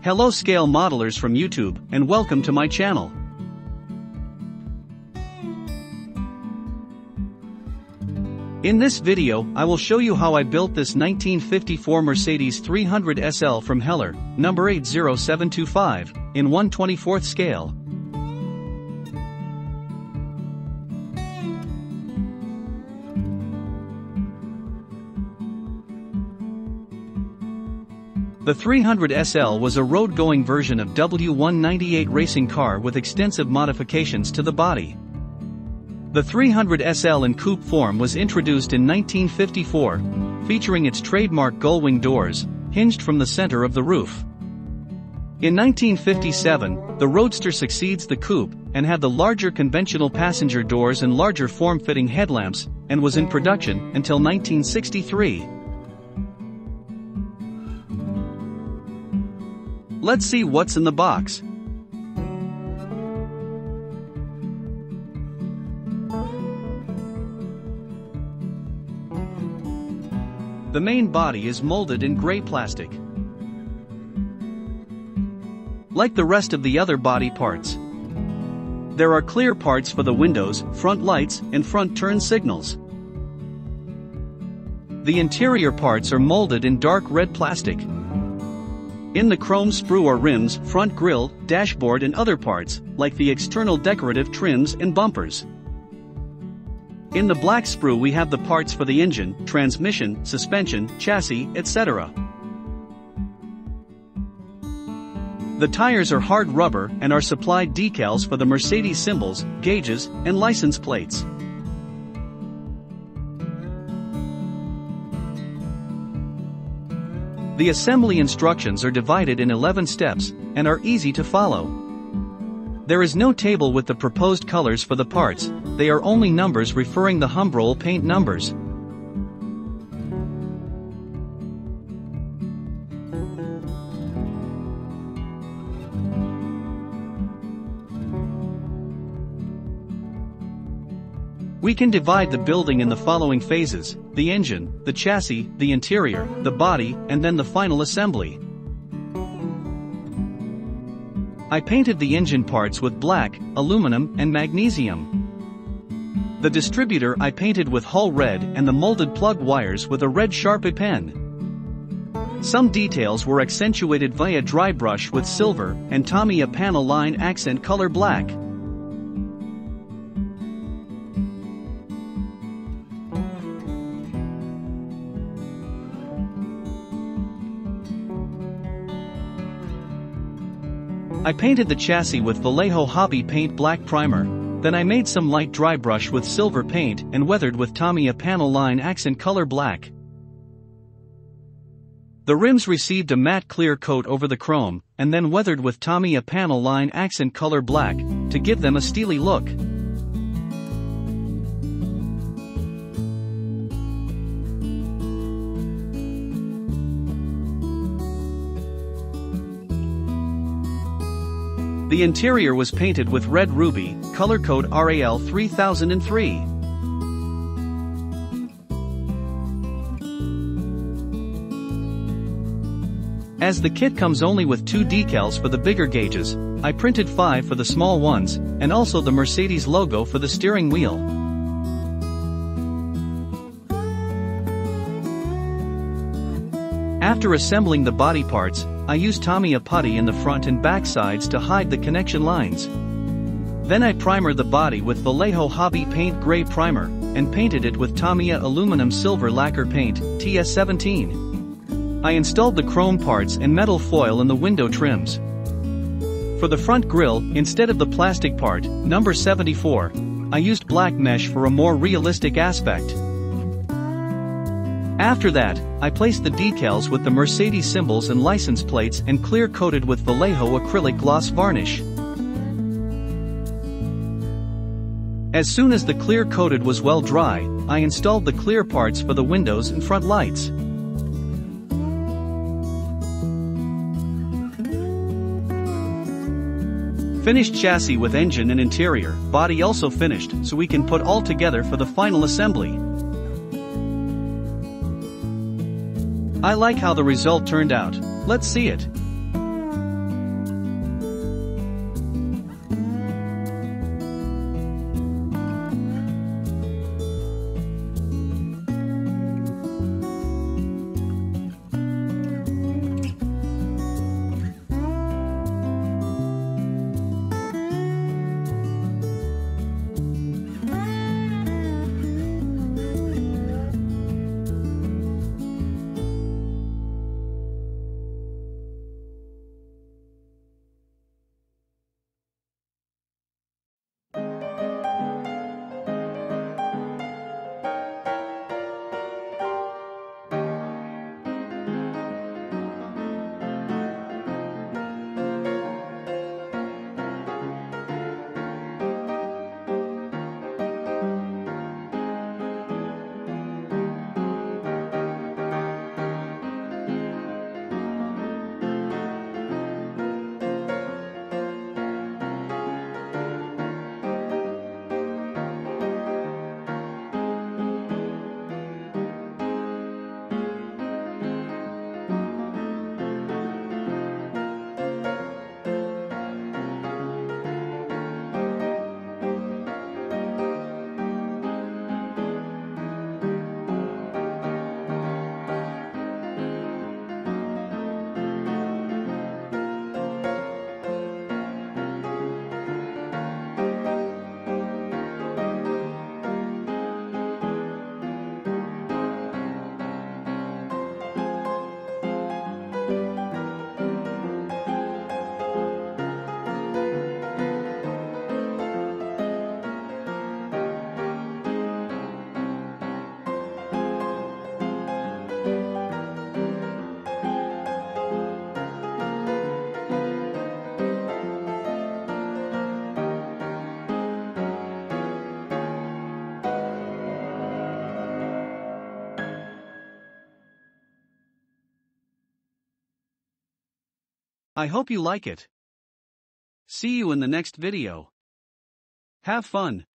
Hello scale modelers from YouTube, and welcome to my channel. In this video, I will show you how I built this 1954 Mercedes 300 SL from Heller, number 80725, in 1/24 scale. The 300 SL was a road-going version of W198 racing car with extensive modifications to the body. The 300 SL in coupe form was introduced in 1954, featuring its trademark gullwing doors, hinged from the center of the roof. In 1957, the Roadster succeeds the coupe, and had the larger conventional passenger doors and larger form-fitting headlamps, and was in production until 1963. Let's see what's in the box. The main body is molded in gray plastic. Like the rest of the other body parts, there are clear parts for the windows, front lights, and front turn signals. The interior parts are molded in dark red plastic. In the chrome sprue or rims, front grille, dashboard and other parts, like the external decorative trims and bumpers. In the black sprue we have the parts for the engine, transmission, suspension, chassis, etc. The tires are hard rubber and are supplied decals for the Mercedes symbols, gauges, and license plates. The assembly instructions are divided in 11 steps, and are easy to follow. There is no table with the proposed colors for the parts, they are only numbers referring the Humbrol paint numbers. We can divide the building in the following phases: the engine, the chassis, the interior, the body, and then the final assembly. I painted the engine parts with black, aluminum, and magnesium. The distributor I painted with hull red and the molded plug wires with a red Sharpie pen. Some details were accentuated via dry brush with silver and Tamiya panel line accent color black. I painted the chassis with Vallejo Hobby Paint black primer, then I made some light dry brush with silver paint and weathered with Tamiya panel line accent color black. The rims received a matte clear coat over the chrome, and then weathered with Tamiya panel line accent color black, to give them a steely look. The interior was painted with red ruby, color code RAL 3003. As the kit comes only with 2 decals for the bigger gauges, I printed 5 for the small ones, and also the Mercedes logo for the steering wheel. After assembling the body parts, I used Tamiya putty in the front and back sides to hide the connection lines. Then I primered the body with Vallejo Hobby Paint Gray Primer, and painted it with Tamiya Aluminum Silver Lacquer Paint, TS17. I installed the chrome parts and metal foil in the window trims. For the front grille, instead of the plastic part, number 74, I used black mesh for a more realistic aspect. After that, I placed the decals with the Mercedes symbols and license plates and clear-coated with Vallejo acrylic gloss varnish. As soon as the clear-coated was well dry, I installed the clear parts for the windows and front lights. Finished chassis with engine and interior, body also finished, so we can put all together for the final assembly. I like how the result turned out. Let's see it. I hope you like it. See you in the next video. Have fun.